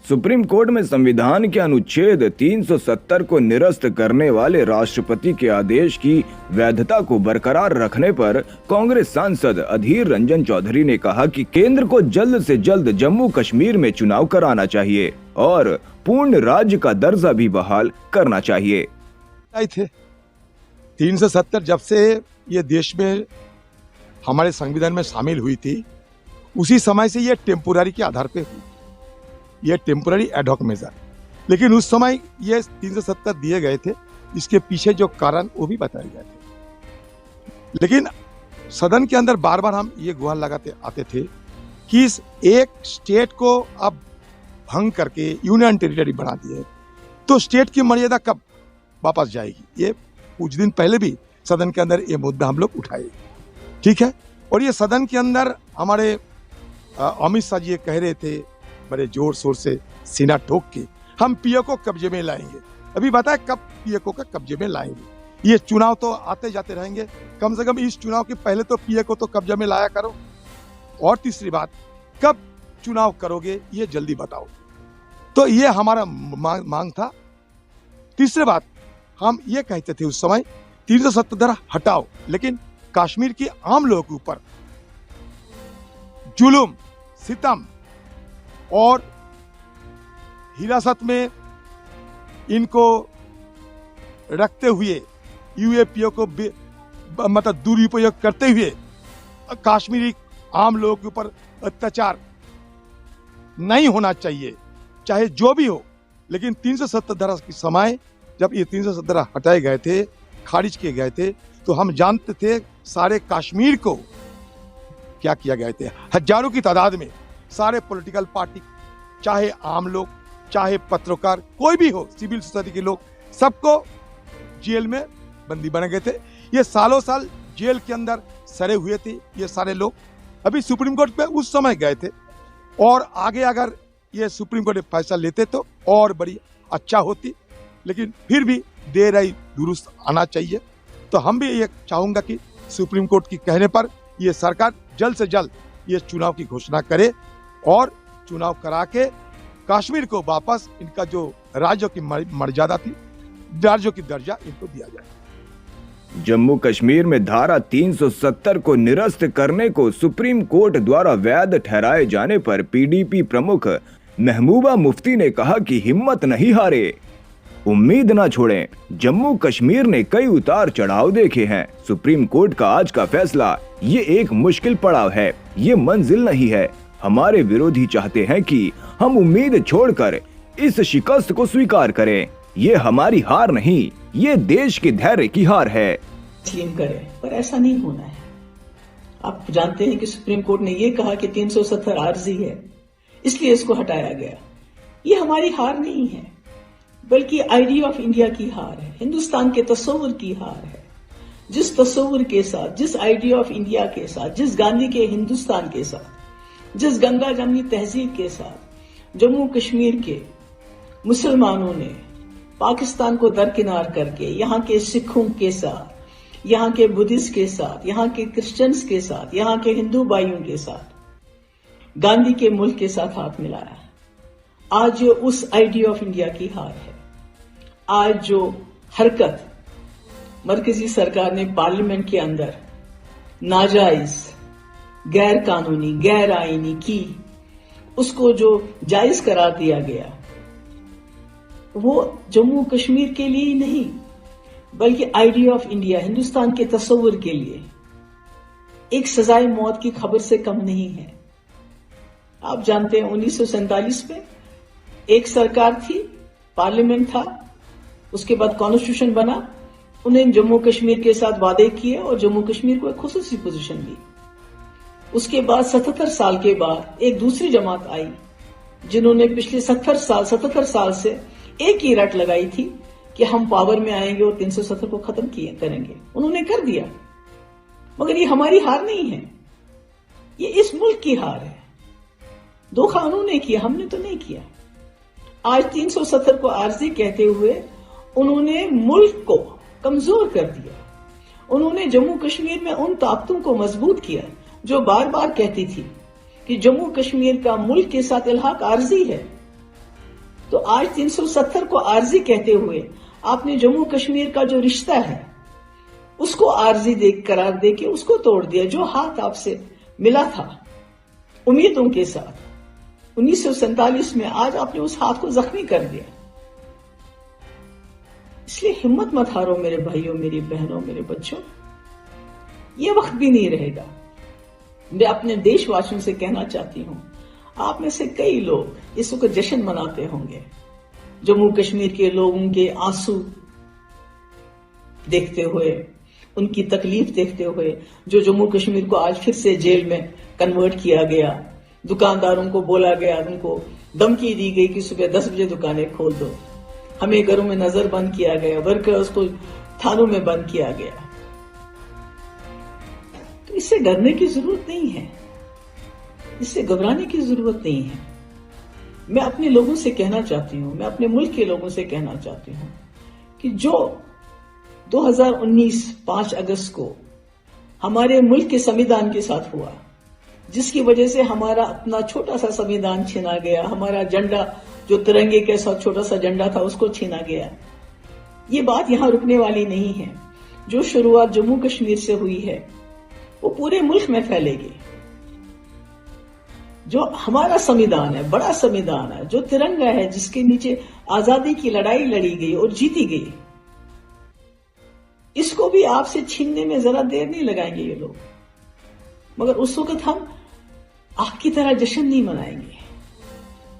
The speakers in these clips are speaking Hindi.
सुप्रीम कोर्ट में संविधान के अनुच्छेद 370 को निरस्त करने वाले राष्ट्रपति के आदेश की वैधता को बरकरार रखने पर कांग्रेस सांसद अधीर रंजन चौधरी ने कहा कि केंद्र को जल्द से जल्द जम्मू कश्मीर में चुनाव कराना चाहिए और पूर्ण राज्य का दर्जा भी बहाल करना चाहिए। 370 जब से ये देश में हमारे संविधान में शामिल हुई थी, उसी समय से ये टेम्पोररी के आधार पे हुई, ये टेम्पोररी एडहॉक मेजर। लेकिन उस समय ये 370 दिए गए थे, इसके पीछे जो कारण वो भी बताए गए थे। लेकिन सदन के अंदर बार बार हम ये गुहार लगाते आते थे कि इस एक स्टेट को अब भंग करके यूनियन टेरिटरी बना दिए तो स्टेट की मर्यादा कब वापस जाएगी। ये कुछ दिन पहले भी सदन के अंदर ये मुद्दा हम लोग उठाए, ठीक है। और ये सदन के अंदर हमारे अमित शाह जी कह रहे थे बड़े जोर शोर से सीना ठोक के, हम पीओ को कब्जे में लाएंगे। अभी बताए कब पीओ को कब्जे में लाएंगे। ये चुनाव तो आते जाते रहेंगे, कम से कम इस चुनाव के पहले तो पीओ को तो कब्जे में लाया करो। और तीसरी बात, कब चुनाव करोगे ये जल्दी बताओ। तो ये हमारा मांग था। तीसरी बात, हम ये कहते थे उस समय 370 हटाओ, लेकिन कश्मीर के आम लोगों के ऊपर जुल्म, सितम और हिरासत में इनको रखते हुए यूएपीओ को मतलब दुरुपयोग करते हुए कश्मीरी आम लोगों के ऊपर अत्याचार नहीं होना चाहिए, चाहे जो भी हो। लेकिन 370 के समय जब ये 370 हटाए गए थे, खारिज किए गए थे, तो हम जानते थे सारे कश्मीर को क्या किया गए थे। हजारों की तादाद में सारे पॉलिटिकल पार्टी, चाहे आम लोग, चाहे पत्रकार, कोई भी हो, सिविल सोसाइटी के लोग, सबको जेल में बंदी बने गए थे। ये सालों साल जेल के अंदर सड़े हुए थे ये सारे लोग। अभी सुप्रीम कोर्ट पे उस समय गए थे, और आगे अगर ये सुप्रीम कोर्ट फैसला लेते तो और बड़ी अच्छा होती, लेकिन फिर भी देर आई दुरुस्त आना चाहिए। तो हम भी ये चाहूंगा कि सुप्रीम कोर्ट की कहने पर ये सरकार जल्द से जल्द ये चुनाव की घोषणा करे और चुनाव करा के कश्मीर को वापस इनका जो राज्यों की मर्यादा थी, राज्यों की दर्जा इनको दिया जाए। जम्मू कश्मीर में धारा 370 को निरस्त करने को सुप्रीम कोर्ट द्वारा वैध ठहराए जाने पर पीडीपी प्रमुख महबूबा मुफ्ती ने कहा कि हिम्मत नहीं हारे, उम्मीद ना छोड़ें। जम्मू कश्मीर ने कई उतार चढ़ाव देखे हैं। सुप्रीम कोर्ट का आज का फैसला ये एक मुश्किल पड़ाव है, ये मंजिल नहीं है। हमारे विरोधी चाहते हैं कि हम उम्मीद छोड़कर इस शिकस्त को स्वीकार करें। ये हमारी हार नहीं, ये देश के धैर्य की हार है। करें, पर ऐसा नहीं होना है। आप जानते हैं कि सुप्रीम कोर्ट ने ये कहा कि 370 आर्जी है, इसलिए इसको हटाया गया। ये हमारी हार नहीं है, बल्कि आइडिया ऑफ इंडिया की हार है, हिंदुस्तान के तस्वुर की हार है। जिस तस्वुर के साथ, जिस आइडिया ऑफ इंडिया के साथ, जिस गांधी के हिंदुस्तान के साथ, जिस गंगा जमनी तहजीब के साथ जम्मू कश्मीर के मुसलमानों ने पाकिस्तान को दरकिनार करके यहाँ के सिखों के साथ, यहाँ के बुद्धिस्ट के साथ, यहाँ के क्रिश्चियंस के साथ, यहाँ के हिंदू भाइयों के साथ, गांधी के मुल्क के साथ हाथ मिलाया, आज उस आइडिया ऑफ इंडिया की हार है। आज जो हरकत मरकजी सरकार ने पार्लियामेंट के अंदर नाजायज, गैर कानूनी, गैर आईनी की, उसको जो जायज करार दिया गया, वो जम्मू कश्मीर के लिए ही नहीं, बल्कि आइडिया ऑफ इंडिया, हिंदुस्तान के तस्वुर के लिए एक सजाए मौत की खबर से कम नहीं है। आप जानते हैं 1947 में एक सरकार थी, पार्लियामेंट था, उसके बाद कॉन्स्टिट्यूशन बना, उन्हें जम्मू कश्मीर के साथ वादे किए और जम्मू कश्मीर को एक खुसूसी पोजीशन दी। उसके बाद 77 साल के बाद एक दूसरी जमात आई, जिन्होंने पिछले 77 साल से एक ही रट लगाई थी कि हम पावर में आएंगे और 370 को खत्म करेंगे। उन्होंने कर दिया, मगर ये हमारी हार नहीं है, ये इस मुल्क की हार है। धोखा उन्होंने किया, हमने तो नहीं किया। आज 370 को आर्जी कहते हुए उन्होंने मुल्क को कमजोर कर दिया। उन्होंने जम्मू कश्मीर में उन ताकतों को मजबूत किया जो बार बार कहती थी कि जम्मू कश्मीर का मुल्क के साथ इल्हाक आर्जी है। तो आज 370 को आर्जी कहते हुए आपने जम्मू कश्मीर का जो रिश्ता है उसको आर्जी करार दे के उसको तोड़ दिया। जो हाथ आपसे मिला था उम्मीदों के साथ 1947 में, आज आपने उस हाथ को जख्मी कर दिया। इसलिए हिम्मत मत हारो मेरे भाइयों, मेरी बहनों, मेरे बच्चों, ये वक्त भी नहीं रहेगा। मैं अपने देशवासियों से कहना चाहती हूं, आप में से कई लोग इस वक्त जश्न मनाते होंगे, जम्मू कश्मीर के लोगों के आंसू देखते हुए, उनकी तकलीफ देखते हुए, जो जम्मू कश्मीर को आज फिर से जेल में कन्वर्ट किया गया, दुकानदारों को बोला गया, उनको धमकी दी गई कि सुबह 10 बजे दुकानें खोल दो, हमें घरों में नजर बंद किया गया, वर्कर्स को थानों में बंद किया गया। तो इससे डरने की जरूरत नहीं है, इससे घबराने की जरूरत नहीं है। मैं अपने लोगों से कहना चाहती हूं, मैं अपने मुल्क के लोगों से कहना चाहती हूं कि जो 2019 5 अगस्त को हमारे मुल्क के संविधान के साथ हुआ, जिसकी वजह से हमारा अपना छोटा सा संविधान छीना गया, हमारा झंडा जो तिरंगे के साथ छोटा सा झंडा था उसको छीना गया, ये बात यहां रुकने वाली नहीं है। जो शुरुआत जम्मू कश्मीर से हुई है वो पूरे मुल्क में फैलेगी। जो हमारा संविधान है, बड़ा संविधान है, जो तिरंगा है, जिसके नीचे आजादी की लड़ाई लड़ी गई और जीती गई, इसको भी आपसे छीनने में जरा देर नहीं लगाएंगे ये लोग। मगर उस वक्त हम आपकी तरह जश्न नहीं मनाएंगे,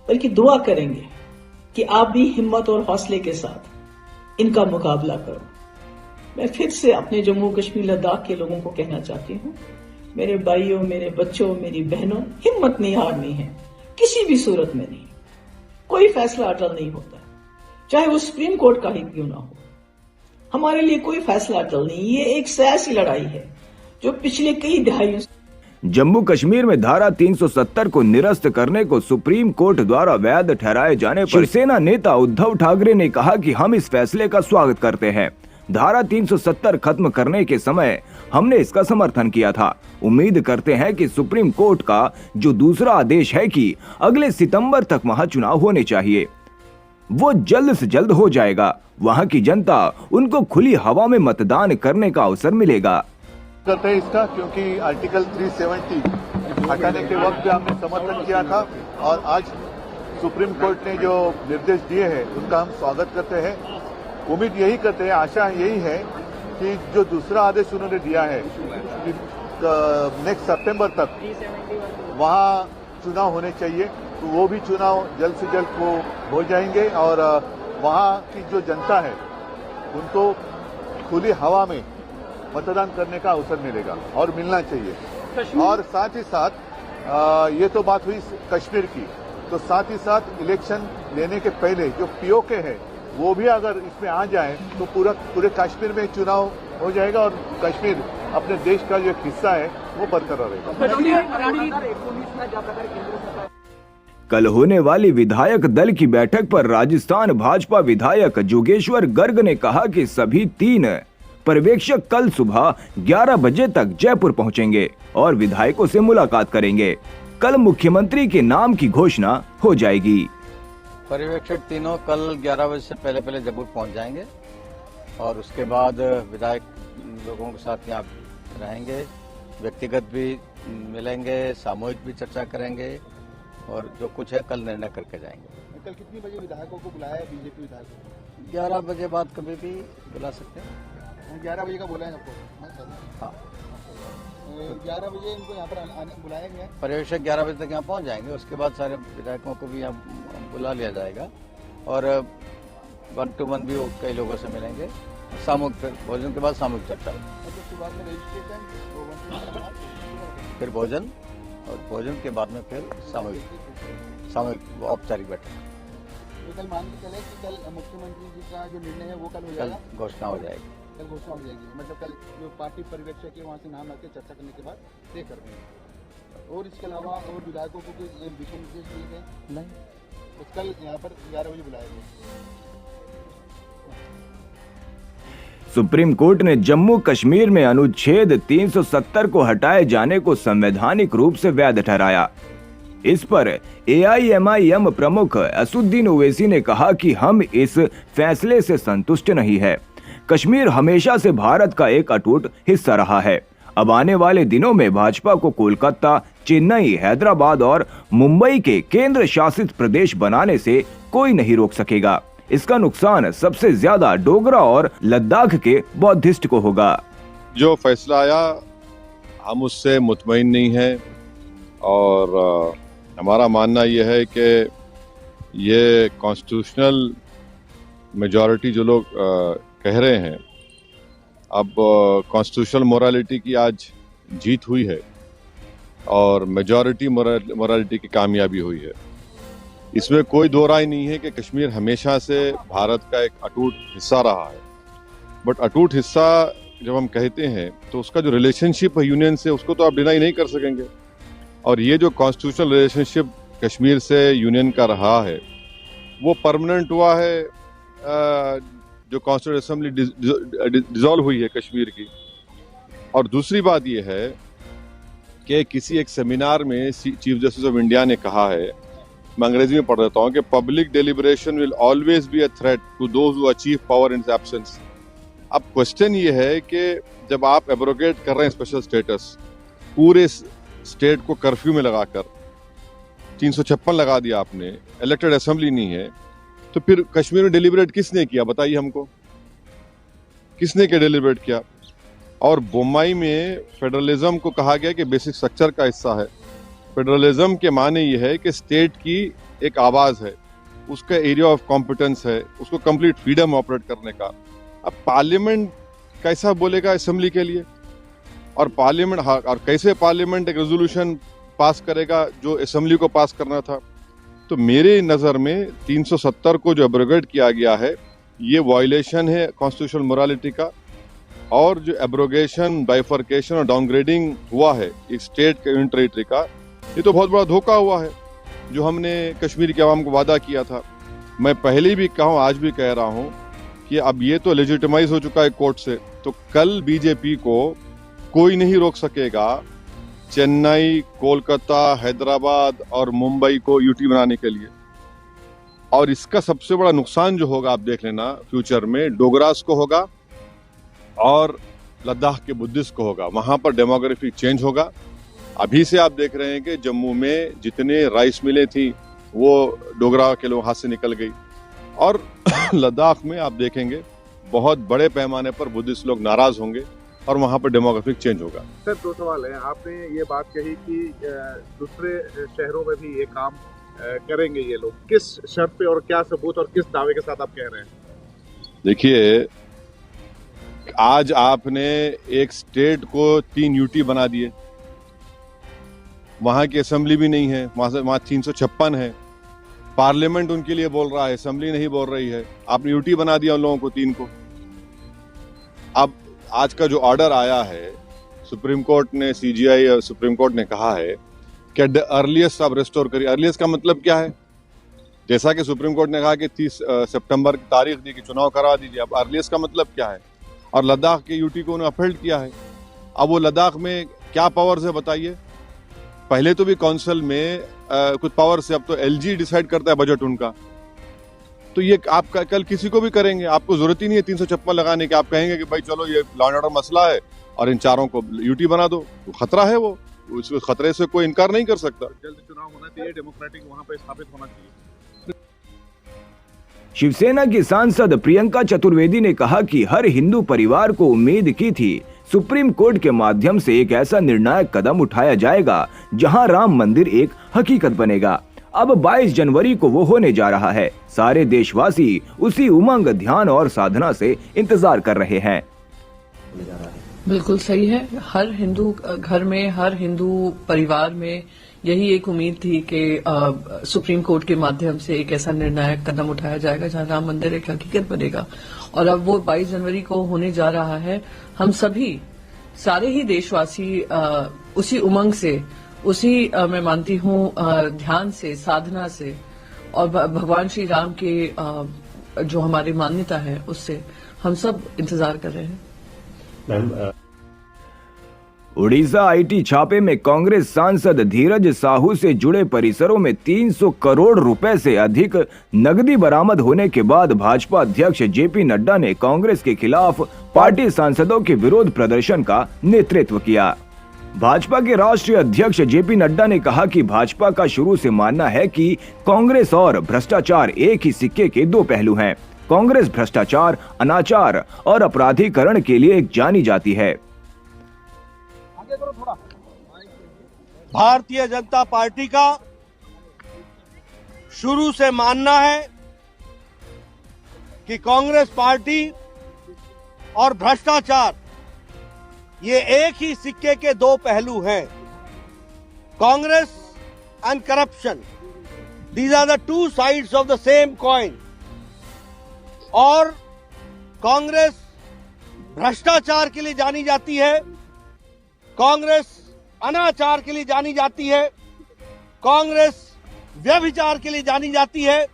बल्कि दुआ करेंगे कि आप भी हिम्मत और हौसले के साथ इनका मुकाबला करो। मैं फिर से अपने जम्मू कश्मीर लद्दाख के लोगों को कहना चाहती हूं, मेरे भाइयों, मेरे बच्चों, मेरी बहनों, हिम्मत नहीं हारनी है, किसी भी सूरत में नहीं। कोई फैसला अटल नहीं होता, चाहे वो सुप्रीम कोर्ट का ही क्यों ना हो। हमारे लिए कोई फैसला अटल नहीं, ये एक सियासी लड़ाई है जो पिछले कई दहाइयों से। जम्मू कश्मीर में धारा 370 को निरस्त करने को सुप्रीम कोर्ट द्वारा वैध ठहराए जाने पर शिवसेना नेता उद्धव ठाकरे ने कहा कि हम इस फैसले का स्वागत करते हैं। धारा 370 खत्म करने के समय हमने इसका समर्थन किया था। उम्मीद करते हैं कि सुप्रीम कोर्ट का जो दूसरा आदेश है कि अगले सितंबर तक वहां चुनाव होने चाहिए, वो जल्द से जल्द हो जाएगा। वहां की जनता उनको खुली हवा में मतदान करने का अवसर मिलेगा। करते हैं इसका, क्योंकि आर्टिकल 370 हटाने के वक्त भी हमने समर्थन किया था और आज सुप्रीम कोर्ट ने जो निर्देश दिए हैं उनका हम स्वागत करते हैं। उम्मीद यही करते हैं, आशा यही है कि जो दूसरा आदेश उन्होंने दिया है कि नेक्स्ट सितंबर तक वहां चुनाव होने चाहिए, तो वो भी चुनाव जल्द से जल्द वो हो जाएंगे और वहां की जो जनता है उनको खुली हवा में मतदान करने का अवसर मिलेगा और मिलना चाहिए। और साथ ही साथ ये तो बात हुई कश्मीर की, तो साथ ही साथ इलेक्शन लेने के पहले जो पीओके है वो भी अगर इसमें आ जाए तो पूरे कश्मीर में चुनाव हो जाएगा और कश्मीर अपने देश का जो एक हिस्सा है वो बरकरार रहेगा। कल होने वाली विधायक दल की बैठक पर राजस्थान भाजपा विधायक जोगेश्वर गर्ग ने कहा कि सभी 3 पर्यवेक्षक कल सुबह 11 बजे तक जयपुर पहुंचेंगे और विधायकों से मुलाकात करेंगे। कल मुख्यमंत्री के नाम की घोषणा हो जाएगी। पर्यवेक्षक तीनों कल 11 बजे से पहले जयपुर पहुंच जाएंगे और उसके बाद विधायक लोगों के साथ यहाँ रहेंगे, व्यक्तिगत भी मिलेंगे, सामूहिक भी चर्चा करेंगे और जो कुछ है कल निर्णय करके जाएंगे। कल कितनी बजे विधायकों को बुलाया है बीजेपी विधायक? 11 बजे बाद कभी भी बुला सकते हैं। 11 बजे का बोला है आपको? हाँ, 11 बजे इनको यहाँ पर बुलाया गया। पर्यवेक्षक 11 बजे तक यहाँ पहुँच जाएंगे, उसके बाद सारे विधायकों को भी यहाँ बुला लिया जाएगा और 1 to 1 भी कई लोगों से मिलेंगे। सामूहिक भोजन के बाद सामूहिक चर्चा, फिर भोजन और भोजन के बाद में फिर सामूहिक औपचारिक बैठक। कल मान के चले कि कल मुख्यमंत्री जी का जो निर्णय है वो कल हो जाएगा, घोषणा हो जाएगी। कल घोषणा हो जाएगी, मतलब कल जो पार्टी पर्यवेक्षक है वहाँ से नाम आके चर्चा करने के बाद तय कर देंगे। और इसके अलावा और विधायकों को कोई दिशा निर्देश दिए गए नहीं, तो कल यहाँ पर 11 बजे बुलाया गया। सुप्रीम कोर्ट ने जम्मू कश्मीर में अनुच्छेद 370 को हटाए जाने को संवैधानिक रूप से वैध ठहराया। इस पर AIMIM प्रमुख असुद्दीन ओवैसी ने कहा कि हम इस फैसले से संतुष्ट नहीं है। कश्मीर हमेशा से भारत का एक अटूट हिस्सा रहा है। अब आने वाले दिनों में भाजपा को कोलकाता, चेन्नई, हैदराबाद और मुंबई के केंद्र शासित प्रदेश बनाने से कोई नहीं रोक सकेगा। इसका नुकसान सबसे ज्यादा डोगरा और लद्दाख के बौद्धिस्ट को होगा। जो फैसला आया हम उससे मुतमईन नहीं है और हमारा मानना यह है कि ये कॉन्स्टिट्यूशनल मेजॉरिटी जो लोग कह रहे हैं, अब कॉन्स्टिट्यूशनल मोरालिटी की आज जीत हुई है और मेजॉरिटी मोरालिटी की कामयाबी हुई है। इसमें कोई दो राय नहीं है कि कश्मीर हमेशा से भारत का एक अटूट हिस्सा रहा है। बट अटूट हिस्सा जब हम कहते हैं तो उसका जो रिलेशनशिप है यूनियन से, उसको तो आप डिनाई नहीं कर सकेंगे। और ये जो कॉन्स्टिट्यूशनल रिलेशनशिप कश्मीर से यूनियन का रहा है वो परमानेंट हुआ है। जो कॉन्स्टिट्यूंट असेंबली डिसॉल्व हुई है कश्मीर की। और दूसरी बात यह है कि किसी एक सेमिनार में चीफ जस्टिस ऑफ इंडिया ने कहा है, मैं अंग्रेजी में पढ़ देता हूं, कि public deliberation will always be a threat to those who achieve power in absence. अब क्वेश्चन ये है कि जब आप एब्रोगेट कर रहे हैं स्पेशल स्टेटस, पूरे स्टेट को कर्फ्यू में लगाकर 356 लगा दिया आपने, इलेक्टेड असेंबली नहीं है, तो फिर कश्मीर में डिलिबरेट किसने किया बताइए हमको, किसने क्या डिलिबरेट किया? और बोम्बई में फेडरलिज्म को कहा गया कि बेसिक स्ट्रक्चर का हिस्सा है। फेडरलिज्म के माने ये है कि स्टेट की एक आवाज है, उसका एरिया ऑफ कॉम्पिटेंस है, उसको कंप्लीट फ्रीडम ऑपरेट करने का। अब पार्लियामेंट कैसा बोलेगा असेंबली के लिए, और पार्लियामेंट और कैसे पार्लियामेंट एक रेजोल्यूशन पास करेगा जो असेंबली को पास करना था? तो मेरे नज़र में 370 को जो एब्रोगेट किया गया है ये वायलेशन है कॉन्स्टिट्यूशनल मोरालिटी का। और जो एब्रोगेशन, बाइफर्केशन और डाउनग्रेडिंग हुआ है एक स्टेट के यूनियन टेरिटरी का, ये तो बहुत बड़ा धोखा हुआ है जो हमने कश्मीर के अवाम को वादा किया था। मैं पहले भी कहा हूँ, आज भी कह रहा हूँ कि अब ये तो लेजिटिमाइज हो चुका है कोर्ट से, तो कल बीजेपी को कोई नहीं रोक सकेगा चेन्नई, कोलकाता, हैदराबाद और मुंबई को यूटी बनाने के लिए। और इसका सबसे बड़ा नुकसान जो होगा आप देख लेना फ्यूचर में, डोगरास को होगा और लद्दाख के बुद्धिस्ट को होगा। वहां पर डेमोग्राफिक चेंज होगा। अभी से आप देख रहे हैं कि जम्मू में जितने राइस मिलें थी वो डोगरा के लोग हाथ से निकल गई, और लद्दाख में आप देखेंगे बहुत बड़े पैमाने पर बुद्धिस्ट लोग नाराज होंगे और वहां पर डेमोग्राफिक चेंज होगा। सर, दो सवाल हैं। आपने ये बात कही कि दूसरे शहरों में भी ये काम करेंगे ये लोग, किस शर्त पे और क्या सबूत और किस दावे के साथ आप कह रहे हैं? देखिए, आज आपने एक स्टेट को 3 यूटी बना दिए, वहां की असेंबली भी नहीं है, वहां 356 है, पार्लियामेंट उनके लिए बोल रहा है, असेंबली नहीं बोल रही है। आपने यूटी बना दिया उन लोगों को 3 को। अब आज का जो ऑर्डर आया है सुप्रीम कोर्ट ने, CGI और सुप्रीम कोर्ट ने कहा है कि द अर्लीस्ट आप रेस्टोर करिए। अर्लीस्ट का मतलब क्या है? जैसा कि सुप्रीम कोर्ट ने कहा कि 30 सितंबर की तारीख दी कि चुनाव करा दीजिए, अब अर्लीस्ट का मतलब क्या है? और लद्दाख के यूटी को उन्होंने अपहेल्ड किया है। अब वो लद्दाख में क्या पावर्स है बताइए? पहले तो भी काउंसिल में कुछ पावर से, अब तो LG डिसाइड करता है बजट उनका। तो ये आप कल किसी को भी करेंगे, आपको जरूरत ही नहीं है 356 लगाने की। आप कहेंगे कि भाई चलो ये लॉ एंड ऑर्डर मसला है और इन चारों को यूटी बना दो, खतरा है वो, उस खतरे से कोई इनकार नहीं कर सकता। जल्द चुनाव होना चाहिए, डेमोक्रेटिक वहां पे स्थापित होना चाहिए। शिवसेना की सांसद प्रियंका चतुर्वेदी ने कहा कि हर हिंदू परिवार को उम्मीद की थी सुप्रीम कोर्ट के माध्यम से एक ऐसा निर्णायक कदम उठाया जाएगा जहां राम मंदिर एक हकीकत बनेगा। अब 22 जनवरी को वो होने जा रहा है। सारे देशवासी उसी उमंग, ध्यान और साधना से इंतजार कर रहे हैं। बिल्कुल सही है। हर हिंदू घर में, हर हिंदू परिवार में यही एक उम्मीद थी कि सुप्रीम कोर्ट के माध्यम से एक ऐसा निर्णायक कदम उठाया जाएगा जहां राम मंदिर एक हकीकत बनेगा। और अब वो 22 जनवरी को होने जा रहा है। हम सभी, सारे ही देशवासी उसी उमंग से, उसी मैं मानती हूँ ध्यान से, साधना से और भगवान श्री राम के जो हमारी मान्यता है उससे हम सब इंतजार कर रहे हैं। उड़ीसा आईटी छापे में कांग्रेस सांसद धीरज साहू से जुड़े परिसरों में 300 करोड़ रुपए से अधिक नकदी बरामद होने के बाद भाजपा अध्यक्ष जेपी नड्डा ने कांग्रेस के खिलाफ पार्टी सांसदों के विरोध प्रदर्शन का नेतृत्व किया। भाजपा के राष्ट्रीय अध्यक्ष जेपी नड्डा ने कहा कि भाजपा का शुरू से मानना है कि कांग्रेस और भ्रष्टाचार एक ही सिक्के के दो पहलू हैं। कांग्रेस भ्रष्टाचार, अनाचार और अपराधीकरण के लिए जानी जाती है। भारतीय जनता पार्टी का शुरू से मानना है कि कांग्रेस पार्टी और भ्रष्टाचार ये एक ही सिक्के के दो पहलू हैं। Congress and corruption, these are the two sides of the same coin. और कांग्रेस भ्रष्टाचार के लिए जानी जाती है, कांग्रेस अनाचार के लिए जानी जाती है, कांग्रेस व्यभिचार के लिए जानी जाती है।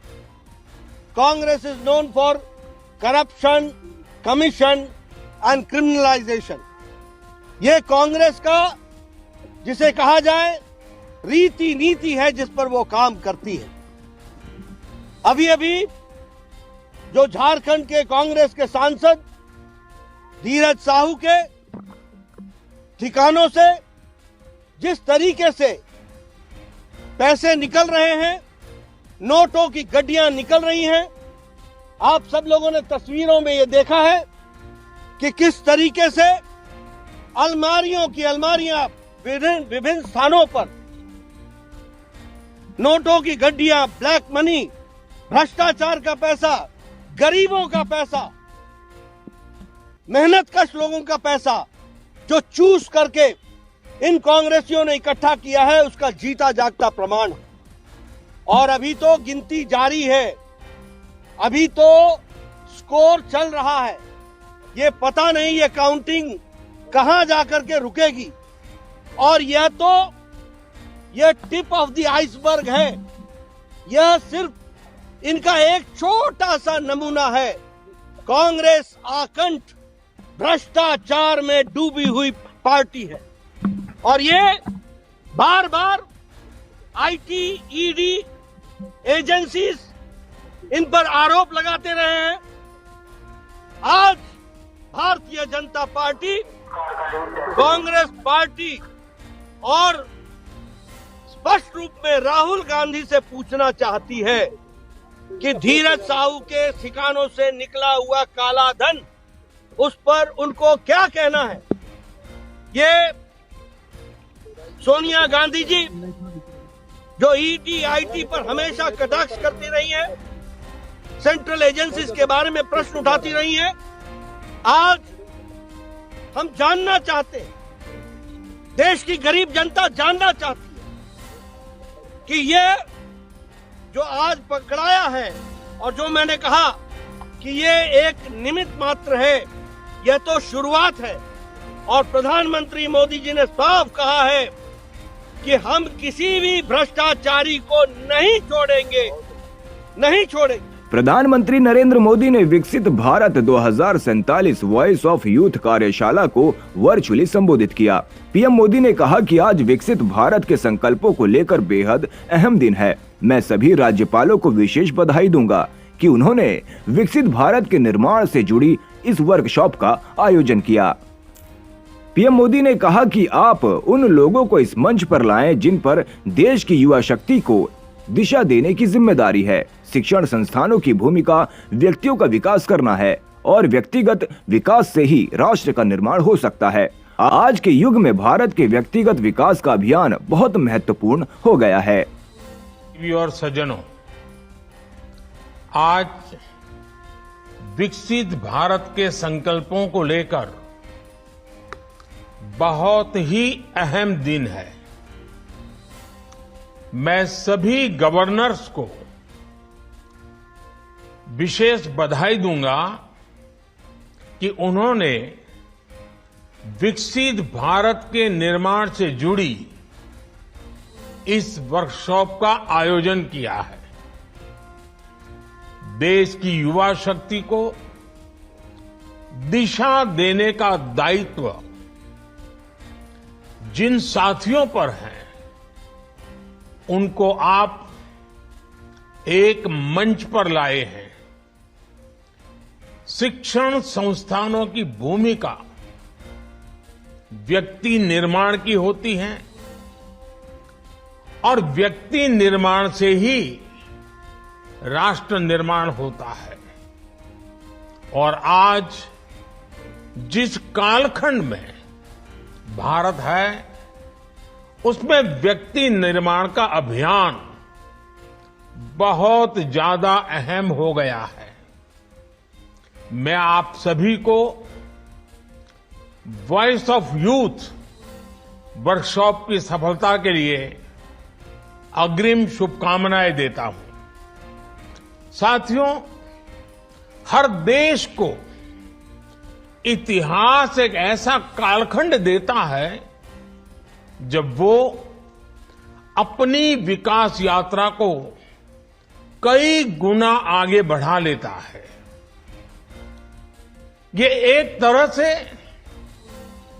Congress is known for corruption, commission and criminalisation. ये कांग्रेस का जिसे कहा जाए रीति नीति है जिस पर वो काम करती है। अभी अभी जो झारखंड के कांग्रेस के सांसद धीरज साहू के ठिकानों से जिस तरीके से पैसे निकल रहे हैं, नोटों की गड्डियां निकल रही हैं, आप सब लोगों ने तस्वीरों में ये देखा है कि किस तरीके से अलमारियों की अलमारियां विभिन्न स्थानों पर नोटों की गड्डियां, ब्लैक मनी, भ्रष्टाचार का पैसा, गरीबों का पैसा, मेहनतकश लोगों का पैसा जो चूस करके इन कांग्रेसियों ने इकट्ठा किया है, उसका जीता जागता प्रमाण है। और अभी तो गिनती जारी है, अभी तो स्कोर चल रहा है। ये पता नहीं ये काउंटिंग कहां जाकर के रुकेगी। और यह तो यह टिप ऑफ द आइसबर्ग है, यह सिर्फ इनका एक छोटा सा नमूना है। कांग्रेस आकंठ भ्रष्टाचार में डूबी हुई पार्टी है और ये बार बार आईटी, ईडी एजेंसीज इन पर आरोप लगाते रहे हैं। आज भारतीय जनता पार्टी, कांग्रेस पार्टी और स्पष्ट रूप में राहुल गांधी से पूछना चाहती है कि धीरज साहू के ठिकानों से निकला हुआ काला धन, उस पर उनको क्या कहना है। ये सोनिया गांधी जी जो ईडी, आईटी पर हमेशा कटाक्ष करती रही है, सेंट्रल एजेंसीज के बारे में प्रश्न उठाती रही है, आज हम जानना चाहते हैं, देश की गरीब जनता जानना चाहती है कि ये जो आज पकड़ाया है और जो मैंने कहा कि ये एक निमित्त मात्र है, यह तो शुरुआत है। और प्रधानमंत्री मोदी जी ने साफ कहा है कि हम किसी भी भ्रष्टाचारी को नहीं छोड़ेंगे, नहीं छोड़ेंगे। प्रधानमंत्री नरेंद्र मोदी ने विकसित भारत 2047 वॉइस ऑफ यूथ कार्यशाला को वर्चुअली संबोधित किया। पीएम मोदी ने कहा कि आज विकसित भारत के संकल्पों को लेकर बेहद अहम दिन है। मैं सभी राज्यपालों को विशेष बधाई दूंगा कि उन्होंने विकसित भारत के निर्माण से जुड़ी इस वर्कशॉप का आयोजन किया। पीएम मोदी ने कहा कि आप उन लोगों को इस मंच पर लाएं जिन पर देश की युवा शक्ति को दिशा देने की जिम्मेदारी है। शिक्षण संस्थानों की भूमिका व्यक्तियों का विकास करना है और व्यक्तिगत विकास से ही राष्ट्र का निर्माण हो सकता है। आज के युग में भारत के व्यक्तिगत विकास का अभियान बहुत महत्वपूर्ण हो गया है। और सज्जनों, आज विकसित भारत के संकल्पों को लेकर बहुत ही अहम दिन है। मैं सभी गवर्नर्स को विशेष बधाई दूंगा कि उन्होंने विकसित भारत के निर्माण से जुड़ी इस वर्कशॉप का आयोजन किया है। देश की युवा शक्ति को दिशा देने का दायित्व जिन साथियों पर हैं उनको आप एक मंच पर लाए हैं। शिक्षण संस्थानों की भूमिका व्यक्ति निर्माण की होती है और व्यक्ति निर्माण से ही राष्ट्र निर्माण होता है। और आज जिस कालखंड में भारत है उसमें व्यक्ति निर्माण का अभियान बहुत ज्यादा अहम हो गया है। मैं आप सभी को वॉइस ऑफ यूथ वर्कशॉप की सफलता के लिए अग्रिम शुभकामनाएं देता हूं। साथियों, हर देश को इतिहास एक ऐसा कालखंड देता है जब वो अपनी विकास यात्रा को कई गुना आगे बढ़ा लेता है। ये एक तरह से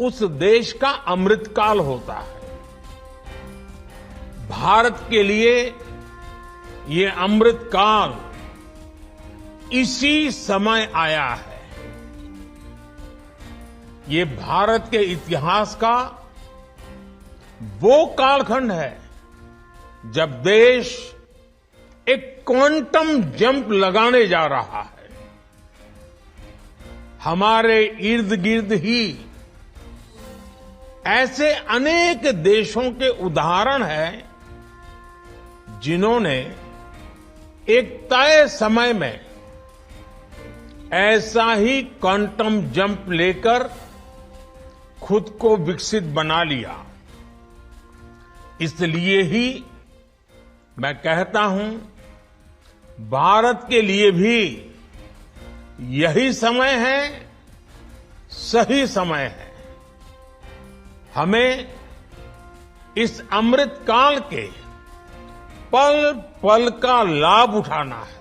उस देश का अमृतकाल होता है। भारत के लिए ये अमृतकाल इसी समय आया है। ये भारत के इतिहास का वो कालखंड है जब देश एक क्वांटम जंप लगाने जा रहा है। हमारे इर्द गिर्द ही ऐसे अनेक देशों के उदाहरण हैं जिन्होंने एक तय समय में ऐसा ही क्वांटम जंप लेकर खुद को विकसित बना लिया। इसलिए ही मैं कहता हूं, भारत के लिए भी यही समय है, सही समय है। हमें इस अमृत काल के पल पल का लाभ उठाना है।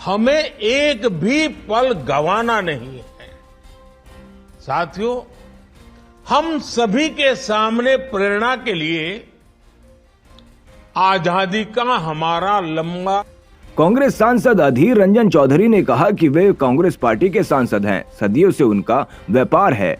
हमें एक भी पल गंवाना नहीं है। साथियों, हम सभी के सामने प्रेरणा के लिए आजादी का हमारा लंबा। कांग्रेस सांसद अधीर रंजन चौधरी ने कहा कि वे कांग्रेस पार्टी के सांसद हैं। सदियों से उनका व्यापार है।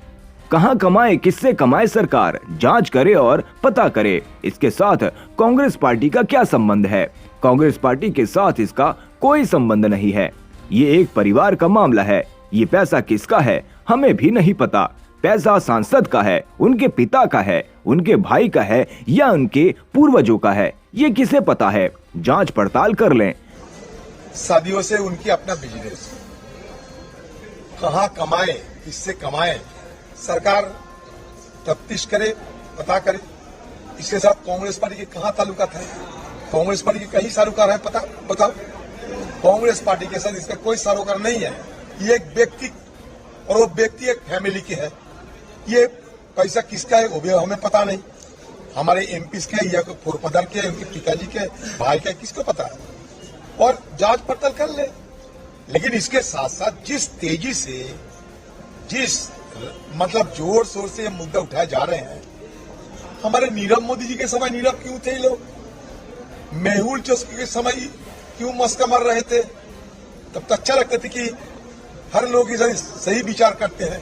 कहां कमाए, किससे कमाए सरकार, जांच करे और पता करे। इसके साथ कांग्रेस पार्टी का क्या संबंध है? कांग्रेस पार्टी के साथ इसका कोई संबंध नहीं है। ये एक परिवार का मामला है। ये पैसा किसका है हमें भी नहीं पता। पैसा सांसद का है, उनके पिता का है, उनके भाई का है या उनके पूर्वजों का है, ये किसे पता है? जांच पड़ताल कर लें। सदियों से उनकी अपना बिजनेस, कहां कमाए, किससे कमाए, सरकार तफ्तीश करे, पता करे। इसके साथ कांग्रेस पार्टी के कहां ताल्लुकात है? कांग्रेस पार्टी के कई सारोकार है, पता बताओ। कांग्रेस पार्टी के साथ इसका कोई सारोकार नहीं है। ये एक व्यक्ति और वो व्यक्ति एक फैमिली के है। ये पैसा किसका है वो भी हमें पता नहीं। हमारे एमपी के या पूर्वपदर के, उनके पिताजी के, भाई के, किसको पता है? और जांच पड़ताल कर ले। लेकिन इसके साथ साथ जिस तेजी से, जिस मतलब जोर शोर से ये मुद्दा उठाए जा रहे हैं, हमारे नीरव मोदी जी के समय नीरव क्यों थे लोग? मेहुल चोस्की के समय क्यों मस्का मार रहे थे? तब तो अच्छा लगता था कि हर लोग इसे सही विचार करते हैं।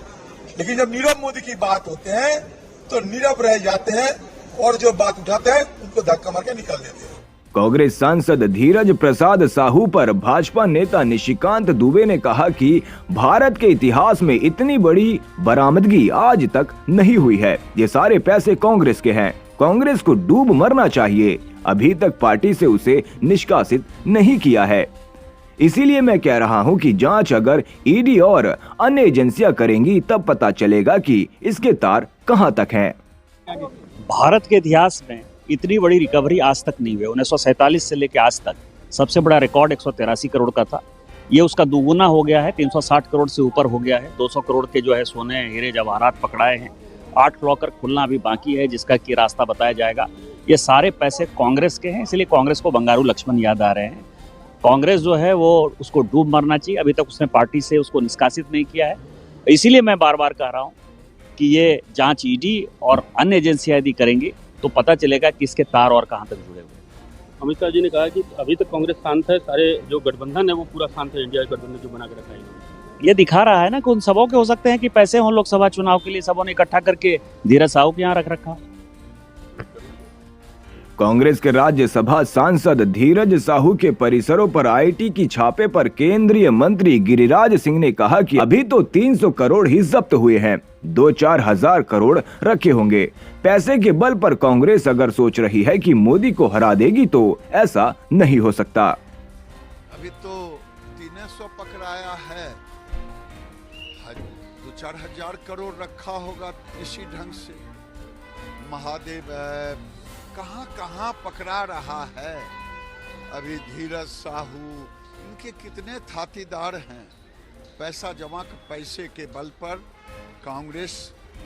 लेकिन जब नीरव मोदी की बात होते हैं तो नीरव रह जाते हैं और जो बात उठाते हैं उनको धक्का मार के निकल देते हैं। कांग्रेस सांसद धीरज प्रसाद साहू पर भाजपा नेता निशिकांत दुबे ने कहा कि भारत के इतिहास में इतनी बड़ी बरामदगी आज तक नहीं हुई है। ये सारे पैसे कांग्रेस के हैं। कांग्रेस को डूब मरना चाहिए। अभी तक पार्टी से उसे निष्कासित नहीं किया है। इसीलिए मैं कह रहा हूं कि जांच अगर ईडी और अन्य एजेंसियां करेंगी तब पता चलेगा कि इसके तार कहां तक हैं। भारत के इतिहास में इतनी बड़ी रिकवरी आज तक नहीं हुई। 1947 से लेकर आज तक सबसे बड़ा रिकॉर्ड 183 करोड़ का था। ये उसका दोगुना हो गया है, 360 करोड़ से ऊपर हो गया है। 200 करोड़ के जो है सोने, हीरे, जवाहरात पकड़ाए हैं। 8 लॉकर खुलना अभी बाकी है, जिसका की रास्ता बताया जाएगा। ये सारे पैसे कांग्रेस के हैं, इसलिए कांग्रेस को बंगारू लक्ष्मण याद आ रहे हैं। कांग्रेस जो है वो उसको डूब मरना चाहिए। अभी तक उसने पार्टी से उसको निष्कासित नहीं किया है। इसीलिए मैं बार बार कह रहा हूँ कि ये जांच ईडी और अन्य एजेंसियां यदि करेंगी तो पता चलेगा कि इसके तार और कहां तक जुड़े हुए हैं। अमित शाह जी ने कहा कि अभी तक कांग्रेस शांत है, सारे जो गठबंधन है वो पूरा शांत है, इंडिया गठबंधन जो बना के रखा है इन्होंने। ये दिखा रहा है ना कि उन सबों के हो सकते हैं कि पैसे हों लोकसभा चुनाव के लिए, सबों ने इकट्ठा करके धीरज साहू के यहाँ रख रखा। कांग्रेस के राज्यसभा सांसद धीरज साहू के परिसरों पर आईटी की छापे पर केंद्रीय मंत्री गिरिराज सिंह ने कहा कि अभी तो 300 करोड़ ही जब्त हुए हैं, 2-4 हजार करोड़ रखे होंगे। पैसे के बल पर कांग्रेस अगर सोच रही है कि मोदी को हरा देगी तो ऐसा नहीं हो सकता। अभी तो 300 पकड़ाया है, 2-4 हजार करोड़ रखा होगा इसी ढंग से। महादेव कहां कहां पकड़ा रहा है। अभी धीरज साहू, इनके कितने थातीदार हैं। पैसा जमा कर पैसे के बल पर कांग्रेस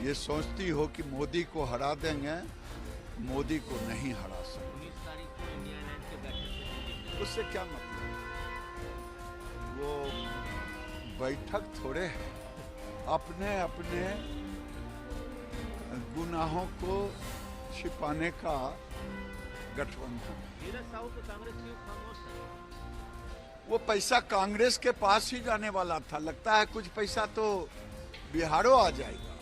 ये सोचती हो कि मोदी को हरा देंगे, मोदी को नहीं हरा सकते। उससे क्या मतलब, वो बैठक थोड़े है, अपने अपने गुनाहों को छिपाने का गठबंधन। वो पैसा कांग्रेस के पास ही जाने वाला था, लगता है कुछ पैसा तो बिहारों आ जाएगा।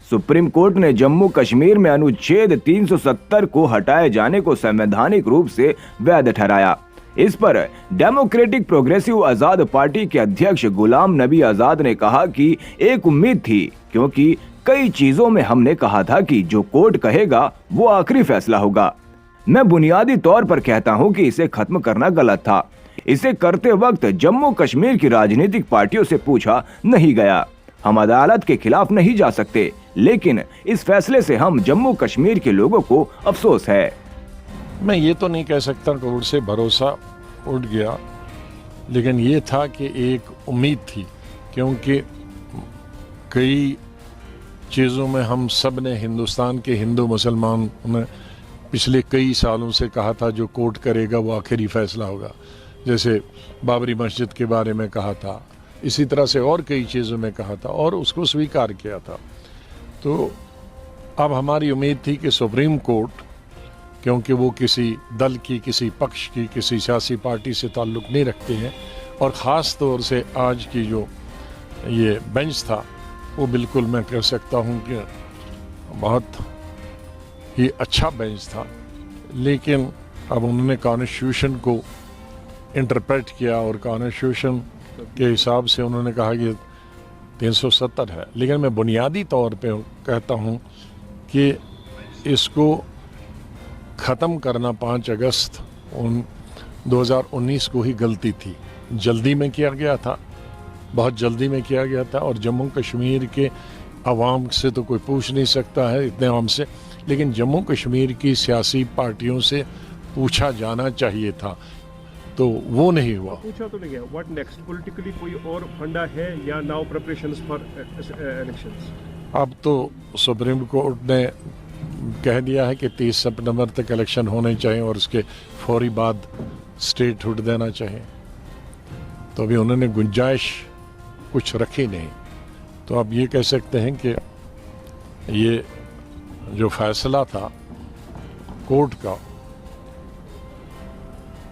सुप्रीम कोर्ट ने जम्मू कश्मीर में अनुच्छेद 370 को हटाए जाने को संवैधानिक रूप से वैध ठहराया। इस पर डेमोक्रेटिक प्रोग्रेसिव आजाद पार्टी के अध्यक्ष गुलाम नबी आजाद ने कहा कि एक उम्मीद थी, क्योंकि कई चीजों में हमने कहा था कि जो कोर्ट कहेगा वो आखिरी फैसला होगा। मैं बुनियादी तौर पर कहता हूं कि इसे खत्म करना गलत था। इसे करते वक्त जम्मू कश्मीर की राजनीतिक पार्टियों से पूछा नहीं गया। हम अदालत के खिलाफ नहीं जा सकते, लेकिन इस फैसले से हम जम्मू कश्मीर के लोगों को अफसोस है। मैं ये तो नहीं कह सकता कोर्ट से भरोसा उठ गया, लेकिन ये था कि एक उम्मीद थी, क्योंकि कई चीज़ों में हम सब ने, हिंदुस्तान के हिंदू मुसलमान ने पिछले कई सालों से कहा था जो कोर्ट करेगा वो आखिरी फैसला होगा। जैसे बाबरी मस्जिद के बारे में कहा था, इसी तरह से और कई चीज़ों में कहा था और उसको स्वीकार किया था। तो अब हमारी उम्मीद थी कि सुप्रीम कोर्ट, क्योंकि वो किसी दल की, किसी पक्ष की, किसी सियासी पार्टी से ताल्लुक़ नहीं रखते हैं, और ख़ास तौर से आज की जो ये बेंच था वो बिल्कुल मैं कह सकता हूँ कि बहुत ही अच्छा बेंच था। लेकिन अब उन्होंने कॉन्स्टिट्यूशन को इंटरप्रेट किया और कॉन्स्टिट्यूशन के हिसाब से उन्होंने कहा कि 370 है। लेकिन मैं बुनियादी तौर पे कहता हूँ कि इसको ख़त्म करना 5 अगस्त 2019 को ही गलती थी। जल्दी में किया गया था, बहुत जल्दी में किया गया था, और जम्मू कश्मीर के अवाम से तो कोई पूछ नहीं सकता है इतने आम से, लेकिन जम्मू कश्मीर की सियासी पार्टियों से पूछा जाना चाहिए था, तो वो नहीं हुआ। पूछा तो नहीं गया। व्हाट नेक्स्ट पॉलिटिकली, कोई और फंडा है या नाउ प्रिपरेशंस फॉर इलेक्शंस? अब तो सुप्रीम कोर्ट ने कह दिया है कि 30 सितंबर तक इलेक्शन होने चाहिए और उसके फौरी बाद स्टेटहुड देना चाहिए। तो अभी उन्होंने गुंजाइश कुछ रखी नहीं। तो आप ये कह सकते हैं कि ये जो फैसला था कोर्ट का,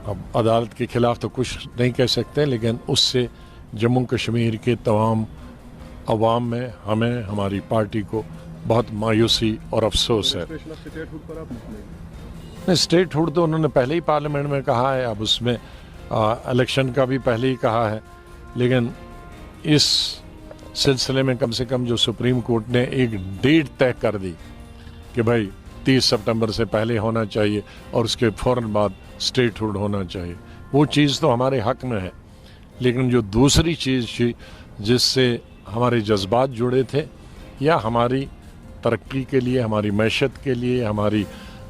अब अदालत के खिलाफ तो कुछ नहीं कह सकते, लेकिन उससे जम्मू कश्मीर के तमाम अवाम में, हमें, हमारी पार्टी को बहुत मायूसी और अफसोस है। स्टेटहुड तो उन्होंने पहले ही पार्लियामेंट में कहा है, अब उसमें इलेक्शन का भी पहले ही कहा है, लेकिन इस सिलसिले में कम से कम जो सुप्रीम कोर्ट ने एक डेट तय कर दी कि भाई 30 सितंबर से पहले होना चाहिए और उसके फौरन बाद स्टेटहुड होना चाहिए, वो चीज़ तो हमारे हक में है। लेकिन जो दूसरी चीज़ थी जिससे हमारे जज्बात जुड़े थे, या हमारी तरक्की के लिए, हमारी मैशत के लिए, हमारी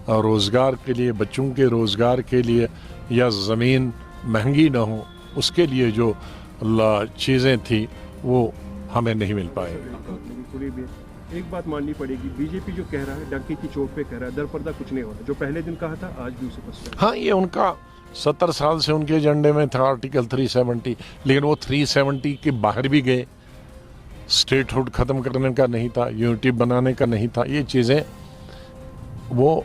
रोज़गार के लिए, बच्चों के रोज़गार के लिए, या ज़मीन महंगी ना हो, उसके लिए जो चीज़ें थी वो हमें नहीं मिल पाए। एक बात माननी पड़ेगी, बीजेपी जो कह रहा है डंकी की चोट पे कह रहा है, दरपर्दा कुछ नहीं हो रहा। जो पहले दिन कहा था आज भी उसे पसंद। हाँ, ये उनका 70 साल से उनके एजेंडे में था आर्टिकल 370, लेकिन वो 370 के बाहर भी गए। स्टेटहुड ख़त्म करने का नहीं था, यूनिटी बनाने का नहीं था। ये चीज़ें वो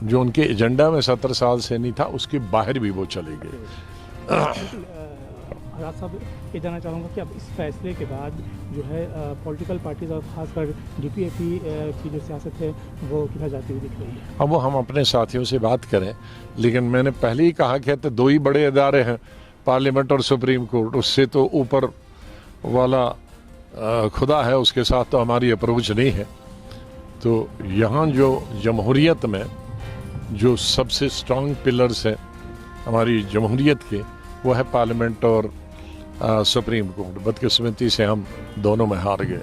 जो उनके एजेंडा में 70 साल से नहीं था, उसके बाहर भी वो चले गए। राज साहब, ये जानना चाहूँगा कि अब इस फैसले के बाद जो है पॉलिटिकल पार्टीज और खासकर डीपीएपी की जो सियासत है वो किधर जाती हुई दिख रही है? अब वो हम अपने साथियों से बात करें, लेकिन मैंने पहले ही कहा कि तो दो ही बड़े इदारे हैं, पार्लियामेंट और सुप्रीम कोर्ट। उससे तो ऊपर वाला खुदा है, उसके साथ तो हमारी अप्रोच नहीं है। तो यहाँ जो जमहूरियत में जो सबसे स्ट्रांग पिलर्स हैं हमारी जमहूरियत के, वो है पार्लियामेंट और सुप्रीम कोर्ट। बदकिस्मती से हम दोनों में हार गए।